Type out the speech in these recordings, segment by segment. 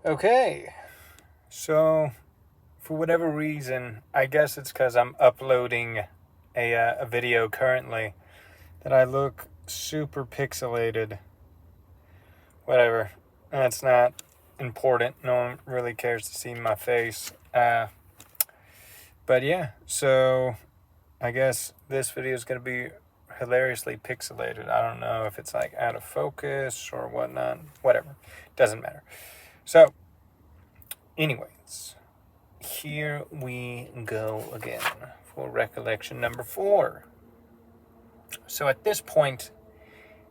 Okay, so for whatever reason, I guess it's because I'm uploading a video currently that I look super pixelated. Whatever, that's not important. No one really cares to see my face. But yeah, so I guess this video is going to be hilariously pixelated. I don't know if it's like out of focus or whatnot. Whatever, doesn't matter. So, anyways, here we go again for recollection number 4. So at this point,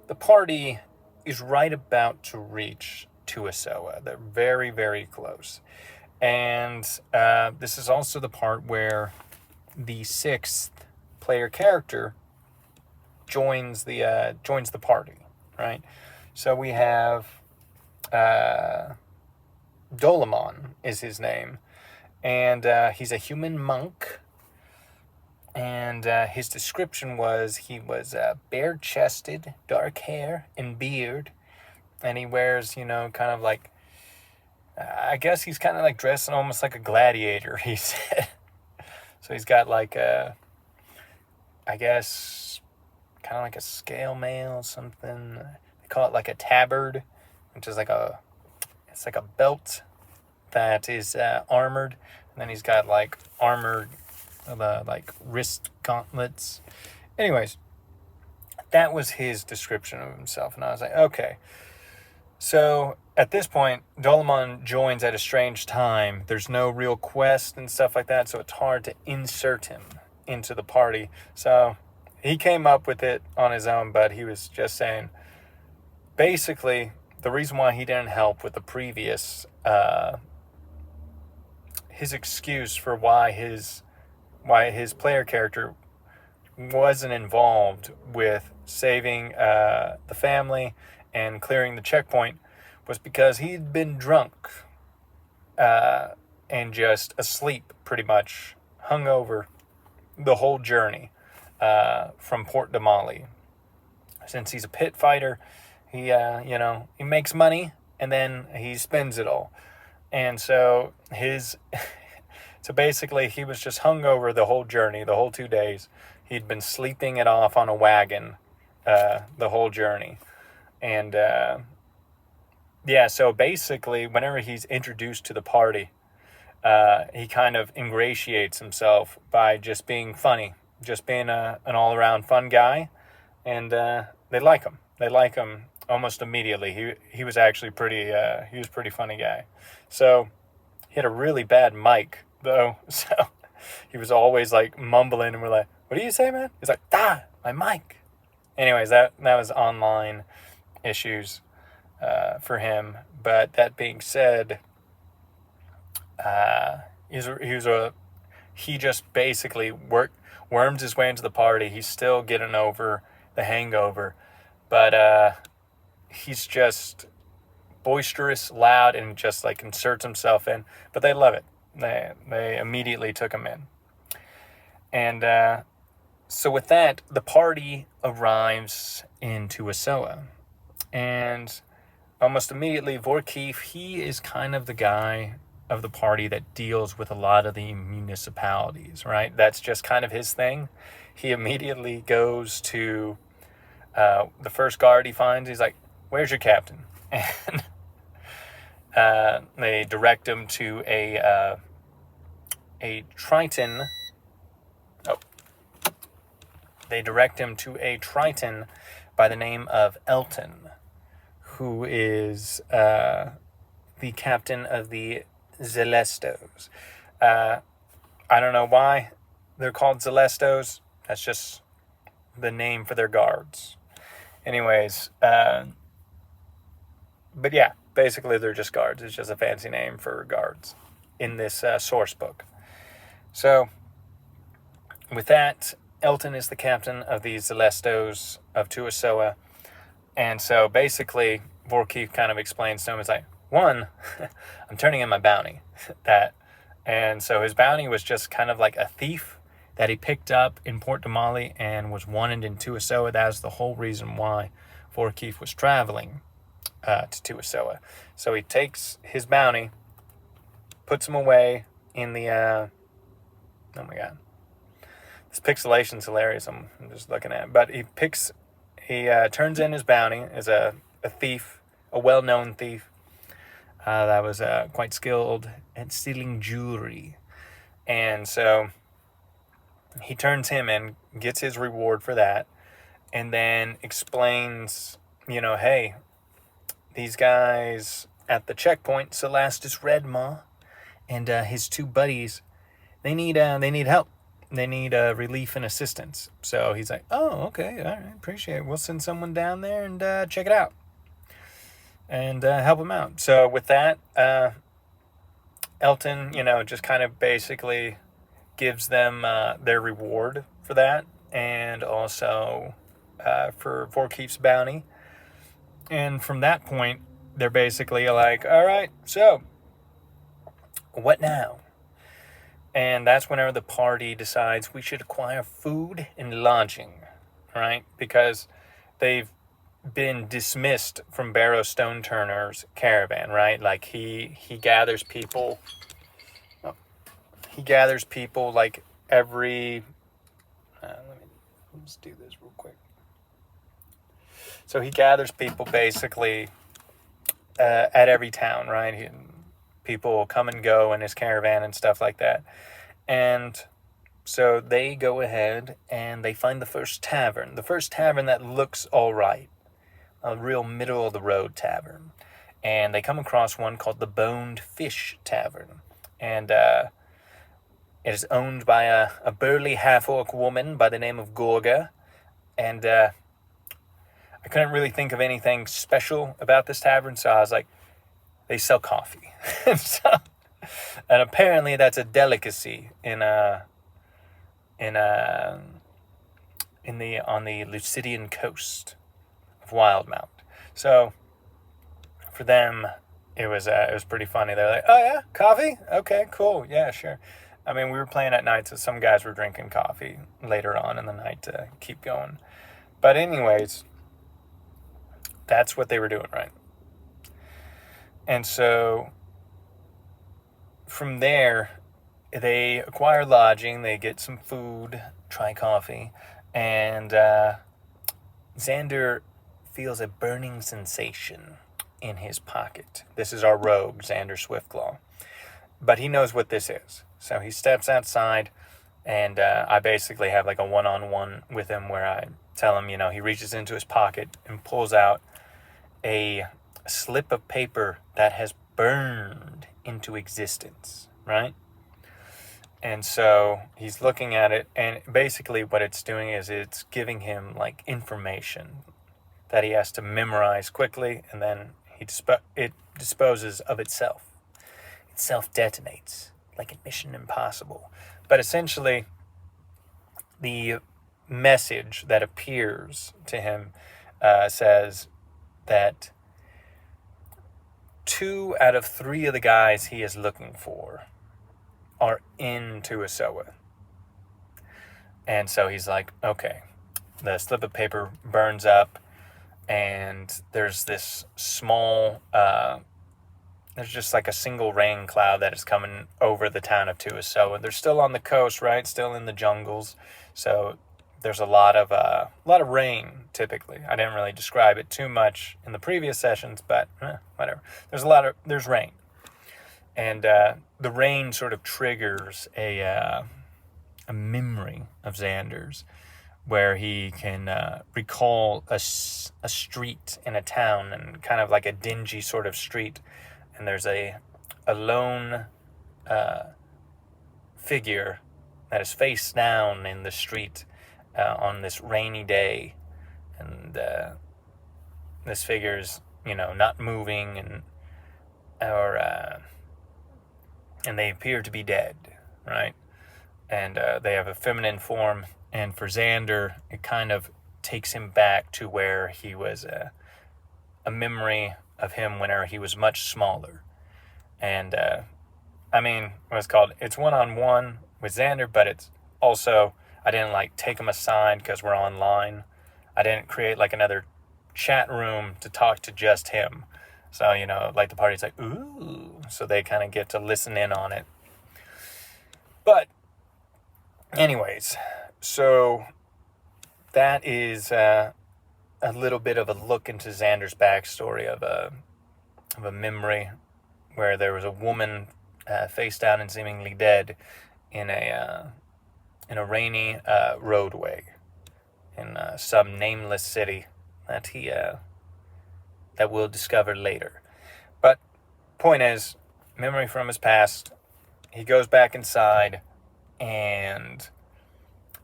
the party is right about to reach Tussoa. They're very, very close. And this is also the part where the 6th player character joins the party, right? So we have Dolemon is his name, and he's a human monk. And his description was he was bare-chested, dark hair and beard, and he wears, kind of like, I guess he's kind of like dressing almost like a gladiator, he said. So he's got like I guess, kind of like a scale mail, something. They call it like a tabard, which is it's like a belt that is armored. And then he's got like armored, like wrist gauntlets. Anyways, that was his description of himself. And I was like, okay. So at this point, Dolemon joins at a strange time. There's no real quest and stuff like that, so it's hard to insert him into the party. So he came up with it on his own, but he was just saying, basically, the reason why he didn't help with the previous, his excuse for why his player character wasn't involved with saving the family and clearing the checkpoint was because he'd been drunk and just asleep, pretty much, hungover the whole journey from Port de Mali. Since he's a pit fighter, he makes money and then he spends it all. And so so basically he was just hungover the whole journey, the whole 2 days. He'd been sleeping it off on a wagon the whole journey. And so basically whenever he's introduced to the party, he kind of ingratiates himself by just being funny, just being an all-around fun guy. And they like him. They like him almost immediately. He was actually he was a pretty funny guy. So he had a really bad mic, though. So he was always like mumbling, and we're like, what do you say, man? He's like, my mic. Anyways, that was online issues for him. But that being said, he just basically worms his way into the party. He's still getting over the hangover, but he's just boisterous, loud, and just like inserts himself in. But they love it. They immediately took him in. And so with that, the party arrives in Tussoa. And almost immediately, Vorkif, he is kind of the guy of the party that deals with a lot of the municipalities, right? That's just kind of his thing. He immediately goes to the first guard he finds. He's like, where's your captain? And they direct him to a Triton. They direct him to a Triton by the name of Elton, who is the captain of the Zelestos. I don't know why they're called Zelestos. That's just the name for their guards. Anyways, but yeah, basically they're just guards. It's just a fancy name for guards in this source book. So with that, Elton is the captain of the Zelestos of Tussoa. And so basically, Vorkif kind of explains to him, it's like, one, I'm turning in my bounty. And so his bounty was just kind of like a thief that he picked up in Port de Mali and was wanted in Tussoa. That was the whole reason why Vorkif was traveling. to Tussoa. So he takes his bounty, puts him away in the, oh my God. This pixelation's hilarious, I'm just looking at it. But he turns in his bounty as a thief, a well-known thief that was quite skilled at stealing jewelry. And so he turns him in, gets his reward for that, and then explains, hey, these guys at the checkpoint, Celastus Redmaw and his two buddies, they need help. They need relief and assistance. So he's like, oh, okay, all right, appreciate it. We'll send someone down there and check it out and help them out. So with that, Elton, just kind of basically gives them their reward for that, and also for Forkeef's bounty. And from that point, they're basically like, all right, so what now? And that's whenever the party decides we should acquire food and lodging, right? Because they've been dismissed from Barrow Stone Turner's caravan, right? Like he gathers people. He gathers people like every. Let's do this real quick. So he gathers people basically at every town, right? People come and go in his caravan and stuff like that. And so they go ahead and they find the first tavern that looks all right, a real middle-of-the-road tavern. And they come across one called the Boned Fish Tavern. And it is owned by a burly half-orc woman by the name of Gorga. And I couldn't really think of anything special about this tavern, so I was like, they sell coffee. And apparently that's a delicacy on the Lucidian coast of Wildmount. So for them, it was pretty funny. They're like, oh yeah, coffee? Okay, cool. Yeah, sure. I mean, we were playing at night, so some guys were drinking coffee later on in the night to keep going. But anyways, that's what they were doing, right? And so from there, they acquire lodging, they get some food, try coffee, and Xander feels a burning sensation in his pocket. This is our rogue, Xander Swiftclaw. But he knows what this is. So he steps outside, and I basically have like a one-on-one with him where I tell him, he reaches into his pocket and pulls out a slip of paper that has burned into existence, right? And so he's looking at it, and basically what it's doing is it's giving him like information that he has to memorize quickly, and then it disposes of itself. It self-detonates like in Mission Impossible. But essentially, the message that appears to him says that 2 out of 3 of the guys he is looking for are in Tussoa. And so he's like, okay. The slip of paper burns up, and there's this small, there's just like a single rain cloud that is coming over the town of Tussoa. They're still on the coast, right? Still in the jungles. So there's a lot of rain, typically. I didn't really describe it too much in the previous sessions, but whatever. There's rain. And the rain sort of triggers a memory of Xander's, where he can recall a street in a town, and kind of like a dingy sort of street. And there's a lone figure that is face down in the street on this rainy day. And this figure's, not moving, and they appear to be dead, right? And they have a feminine form. And for Xander, it kind of takes him back to where he was a memory of him whenever he was much smaller. And, it's one-on-one with Xander, but it's also, I didn't, take him aside because we're online. I didn't create, another chat room to talk to just him. So, like the party's like, ooh. So they kind of get to listen in on it. But, anyways, so that is a little bit of a look into Xander's backstory of a memory where there was a woman face down and seemingly dead in a rainy roadway in some nameless city that that we'll discover later. But point is, memory from his past. He goes back inside, and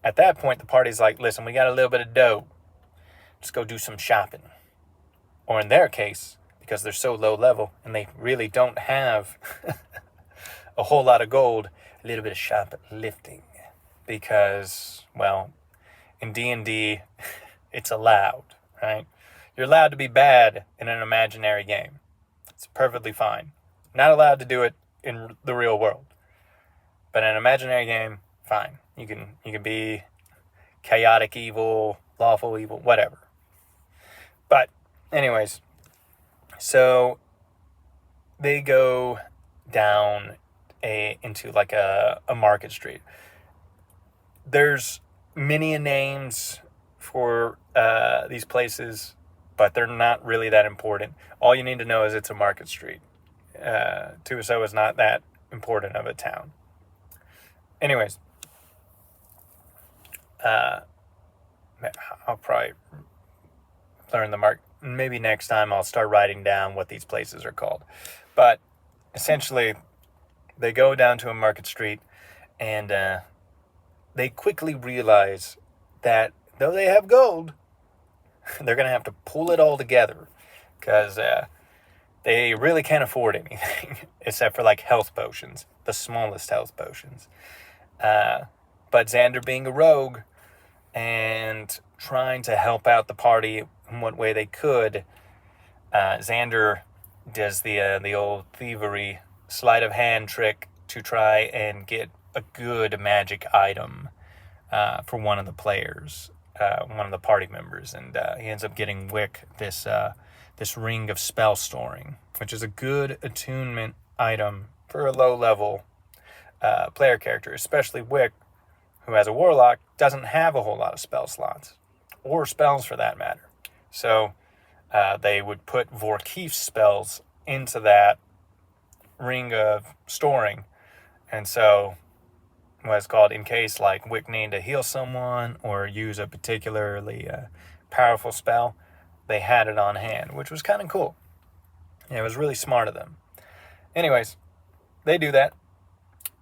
at that point, the party's like, "Listen, we got a little bit of dough. Let's go do some shopping." Or in their case, because they're so low level and they really don't have a whole lot of gold, a little bit of shoplifting. Because, well, in D&D, it's allowed, right? You're allowed to be bad in an imaginary game. It's perfectly fine. Not allowed to do it in the real world. But in an imaginary game, fine. You can be chaotic evil, lawful evil, whatever. But anyways, so they go down into like a market street. There's many names for these places, but they're not really that important. All you need to know is it's a market street. Tussoa is not that important of a town. Anyways, I'll probably learn the mark. Maybe next time I'll start writing down what these places are called. But essentially, they go down to a market street, and they quickly realize that though they have gold, they're going to have to pull it all together because they really can't afford anything except for like health potions, the smallest health potions. But Xander, being a rogue and trying to help out the party in what way they could, Xander does the old thievery sleight of hand trick to try and get a good magic item for one of the players, one of the party members, and he ends up getting Wick this ring of spell storing, which is a good attunement item for a low level player character, especially Wick, who as a warlock doesn't have a whole lot of spell slots, or spells for that matter. So they would put Vorkeef's spells into that ring of storing, and so what's called, in case like Wick needed to heal someone or use a particularly powerful spell, they had it on hand, which was kind of cool. Yeah, it was really smart of them. Anyways, they do that.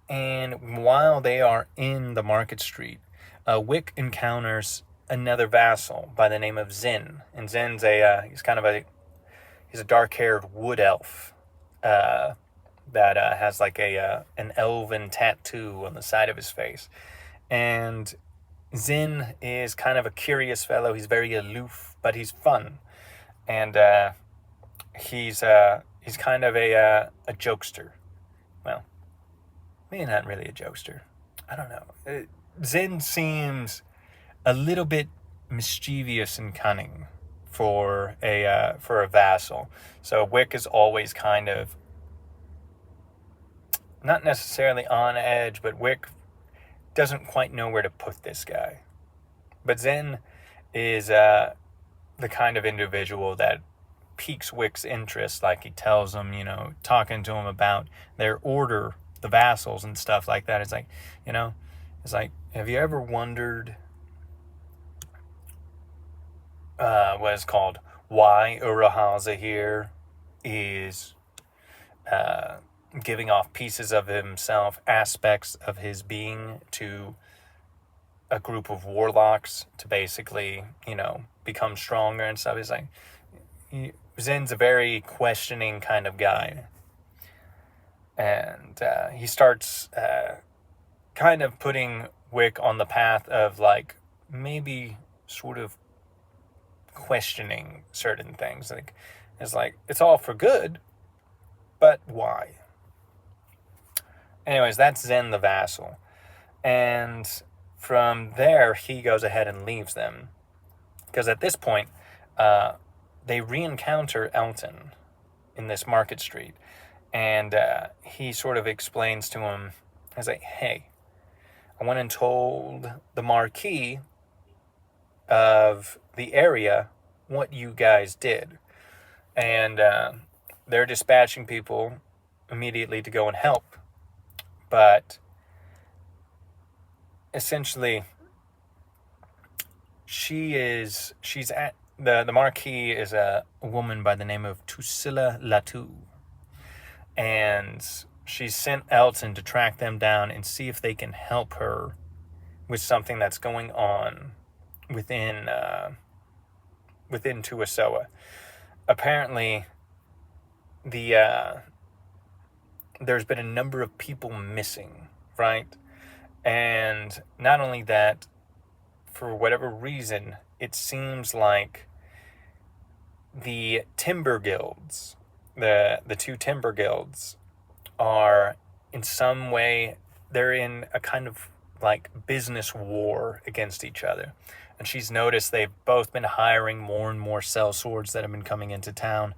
And while they are in the market street, Wick encounters another vassal by the name of Zin. And Zin's he's a dark-haired wood elf that has like an elven tattoo on the side of his face. And Zin is kind of a curious fellow. He's very aloof, but he's fun. And he's kind of a jokester. Well, maybe not really a jokester. I don't know. Zin seems a little bit mischievous and cunning for a vassal. So Wick is always kind of not necessarily on edge, but Wick doesn't quite know where to put this guy. But Zin is the kind of individual that piques Wick's interest. Like he tells him, talking to him about their order, the vassals and stuff like that. It's like, have you ever wondered what is called why Urahaza here is giving off pieces of himself, aspects of his being to a group of warlocks to basically, become stronger and stuff. He's like, Zin's a very questioning kind of guy. And he starts kind of putting Wick on the path of like maybe sort of questioning certain things. Like it's all for good, but why? Anyways, that's Zen the vassal. And from there, he goes ahead and leaves them. Because at this point, they re-encounter Elton. in this market street. And he sort of explains to him, I was like, hey, I went and told the Marquis of the area what you guys did. And they're dispatching people immediately to go and help. But essentially, she's at the Marquis is a woman by the name of Tussoa Latu. And she's sent Elton to track them down and see if they can help her with something that's going on within Tussoa. Apparently, there's been a number of people missing, right? And not only that, for whatever reason, it seems like the timber guilds, the two timber guilds, are in some way, they're in a kind of like business war against each other. And she's noticed they've both been hiring more and more sellswords that have been coming into town.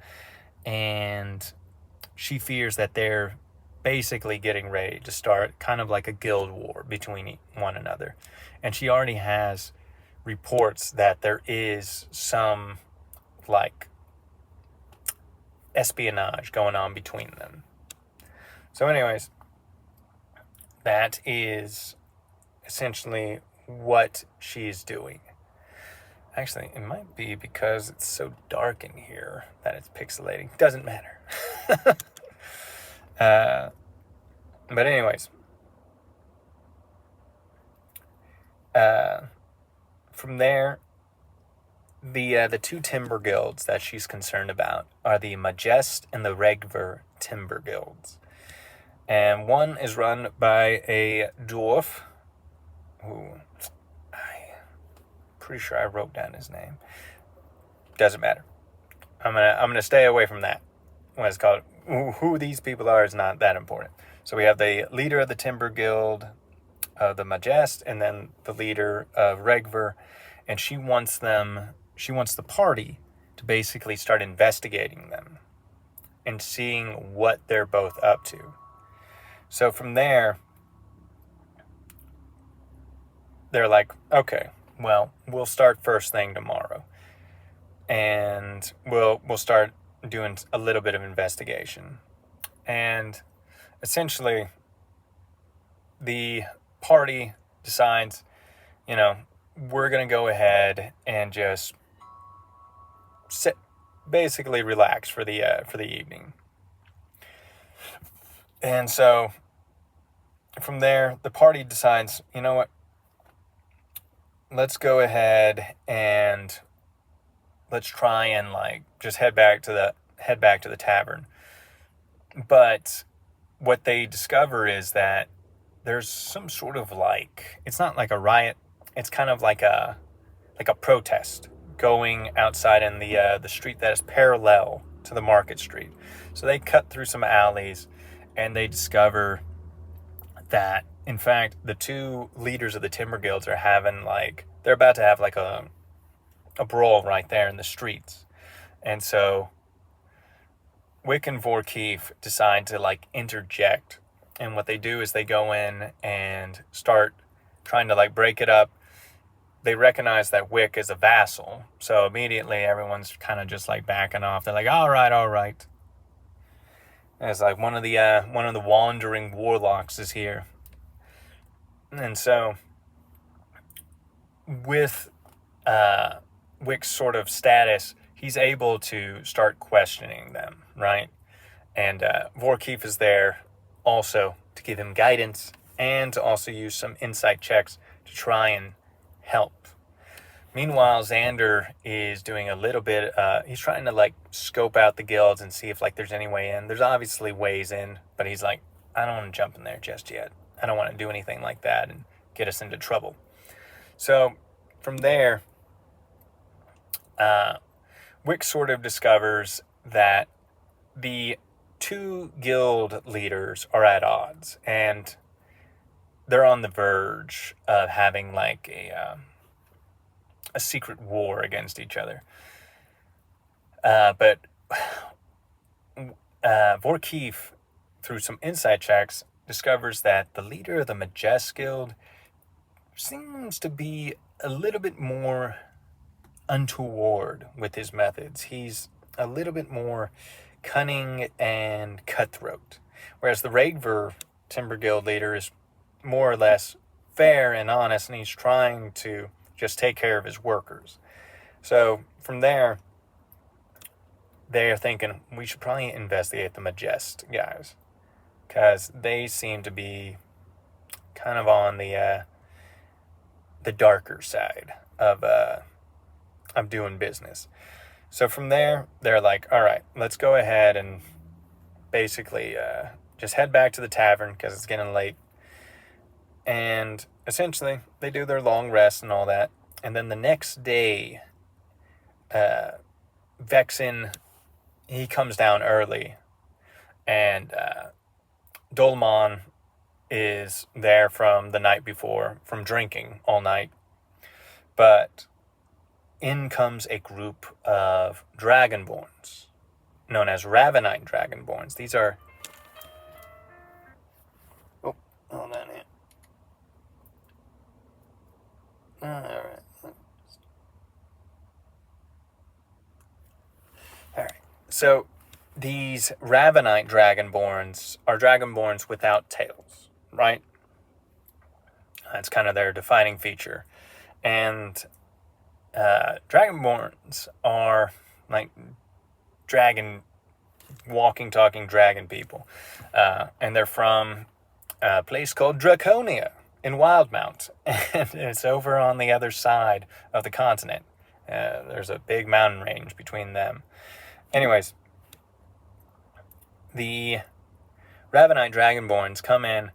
And she fears that they're basically getting ready to start kind of like a guild war between one another. And she already has reports that there is some like espionage going on between them. So anyways, that is essentially what she's doing. Actually, it might be because it's so dark in here that it's pixelating. Doesn't matter. But anyways, from there, the two timber guilds that she's concerned about are the Majest and the Regver timber guilds. And one is run by a dwarf who I'm pretty sure I wrote down his name. Doesn't matter. I'm gonna stay away from that. What it's called. Who these people are is not that important. So we have the leader of the timber guild of the Majest, and then the leader of Regver, and she wants the party to basically start investigating them and seeing what they're both up to. So from there, they're like, okay, well, we'll start first thing tomorrow. And we'll start doing a little bit of investigation. And essentially, the party decides, we're going to go ahead and just basically relax for the evening. And so from there, the party decides, you know what? Let's go ahead and let's try and just head back to the tavern. But what they discover is that there's some sort of it's not like a riot. It's kind of like a protest going outside in the street that is parallel to the market street. So they cut through some alleys and they discover that, in fact, the two leaders of the timber guilds are having they're about to have a brawl right there in the streets. And so Wick and Vorkeef decide to interject. And what they do is they go in and start trying to break it up. They recognize that Wick is a vassal. So immediately everyone's kind of just backing off. They're like, all right. And it's one of the wandering warlocks is here. And so with Wick's sort of status, he's able to start questioning them, right? And Vorkeef is there also to give him guidance and to also use some insight checks to try and help. Meanwhile, Xander is doing a little bit, he's trying to scope out the guilds and see if there's any way in. There's obviously ways in, but he's I don't want to jump in there just yet. I don't want to do anything like that and get us into trouble. So from there, Wick sort of discovers that the two guild leaders are at odds, and they're on the verge of having a secret war against each other. But Vorkeef, through some insight checks, discovers that the leader of the Majest Guild seems to be a little bit more untoward with his methods. He's a little bit more cunning and cutthroat, whereas the Ragver Timber Guild leader is more or less fair and honest, and he's trying to just take care of his workers. So from there, they're thinking we should probably investigate the Majest guys, because they seem to be kind of on the darker side of doing business. So from there, they're like, all right, let's go ahead and basically just head back to the tavern because it's getting late. And essentially, they do their long rest and all that. And then the next day, Vexen, he comes down early. And Dolomon is there from the night before, from drinking all night. But in comes a group of Dragonborns, known as Ravenite Dragonborns. These are... Oh, hold on here. Alright. Alright. So, these Ravenite Dragonborns are Dragonborns without tails, right? That's kind of their defining feature. And Dragonborns are like walking, talking dragon people. And they're from a place called Draconia in Wildmount. And it's over on the other side of the continent. There's a big mountain range between them. Anyways, the Ravenite Dragonborns come in,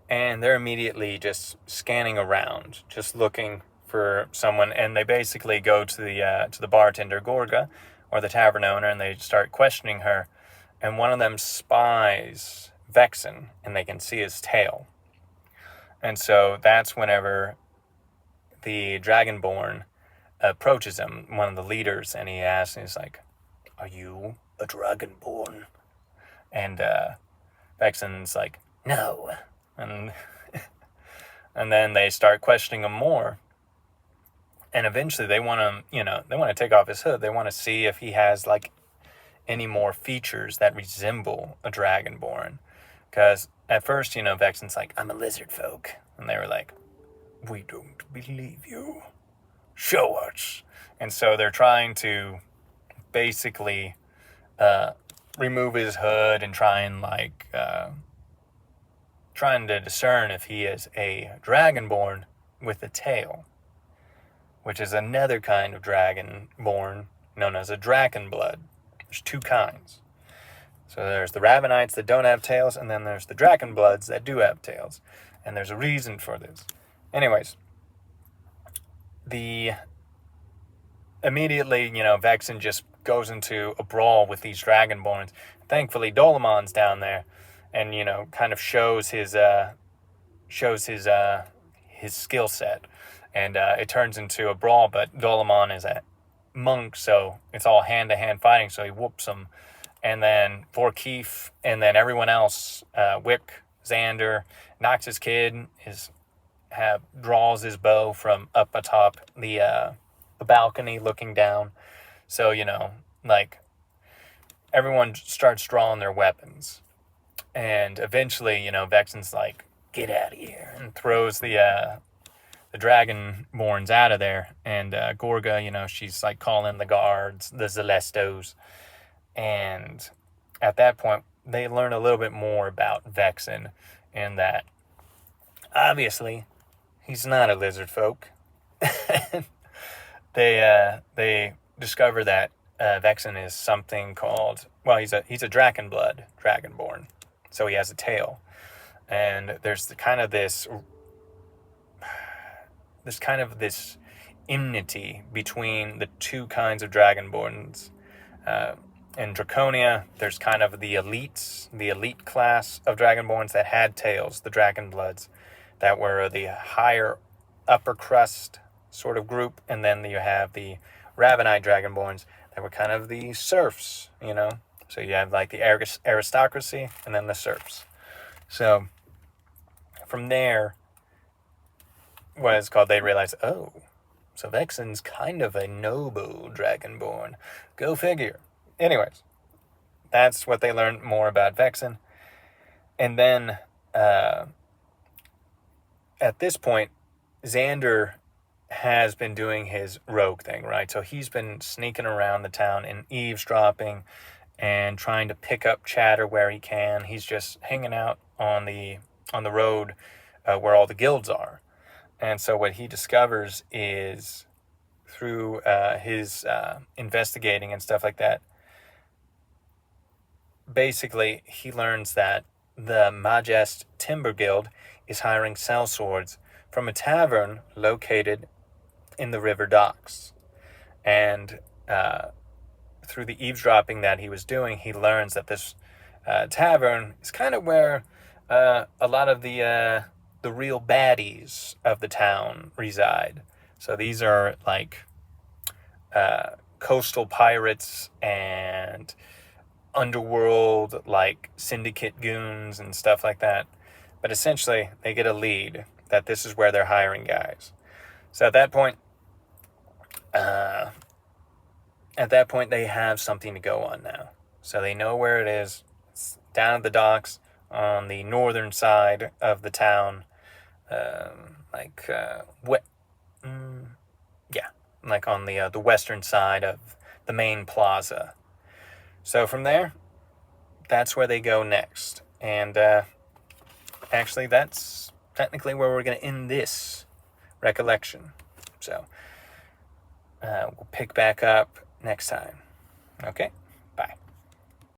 and they're immediately just scanning around, just looking for someone, and they basically go to the bartender Gorga, or the tavern owner, and they start questioning her. And one of them spies Vexen, and they can see his tail. And so that's whenever the Dragonborn approaches him, one of the leaders, and he asks, and he's like, "Are you a Dragonborn?" And Vexen's like, "No." And and then they start questioning him more. And eventually they want to take off his hood. They want to see if he has like any more features that resemble a Dragonborn. Because at first, Vexen's like, "I'm a lizard folk." And they were like, "We don't believe you. Show us." And so they're trying to basically remove his hood and trying to discern if he is a Dragonborn with a tail, which is another kind of Dragonborn known as a Drakenblood. There's two kinds. So there's the Ravenites that don't have tails, and then there's the Drakenbloods that do have tails. And there's a reason for this. Anyways, immediately, Vexen just goes into a brawl with these Dragonborns. Thankfully, Dolomon's down there, and kind of shows his skill set, and it turns into a brawl. But Dolomon is a monk, so it's all hand-to-hand fighting. So he whoops him, and then Vorkeef, and then everyone else, Wick, Xander, Nox's kid draws his bow from up atop the balcony, looking down. So everyone starts drawing their weapons. And eventually, Vexen's like, "Get out of here," and throws the Dragonborns out of there. And Gorga, she's like calling the guards, the Zelestos. And at that point, they learn a little bit more about Vexen, in that obviously he's not a lizard folk. They discover that Vexen is something called, well, he's a Drakenblood Dragonborn. So he has a tail. And there's this enmity between the two kinds of Dragonborns. In Draconia, there's kind of the elite class of Dragonborns that had tails, the Drakenbloods, that were the higher upper crust sort of group. And then you have the Ravenite Dragonborns that were kind of the serfs, So you have like the aristocracy and then the serfs. So from there, what it's called, they realize, oh, so Vexen's kind of a noble dragonborn. Go figure. Anyways, that's what they learned more about Vexen. And then at this point, Xander has been doing his rogue thing, right? So he's been sneaking around the town and eavesdropping and trying to pick up chatter where he can. He's just hanging out on the road where all the guilds are. And so what he discovers is through his investigating and stuff like that, basically he learns that the Majest Timber Guild is hiring sellswords from a tavern located in the river docks. And through the eavesdropping that he was doing, he learns that this tavern is kind of where a lot of the real baddies of the town reside. So these are like coastal pirates and underworld like syndicate goons and stuff like that. But essentially, they get a lead that this is where they're hiring guys. So at that point, they have something to go on now. So they know where it is. It's down at the docks on the northern side of the town, like on the western side of the main plaza. So from there, that's where they go next. And actually, that's technically where we're going to end this recollection. So we'll pick back up next time. Okay?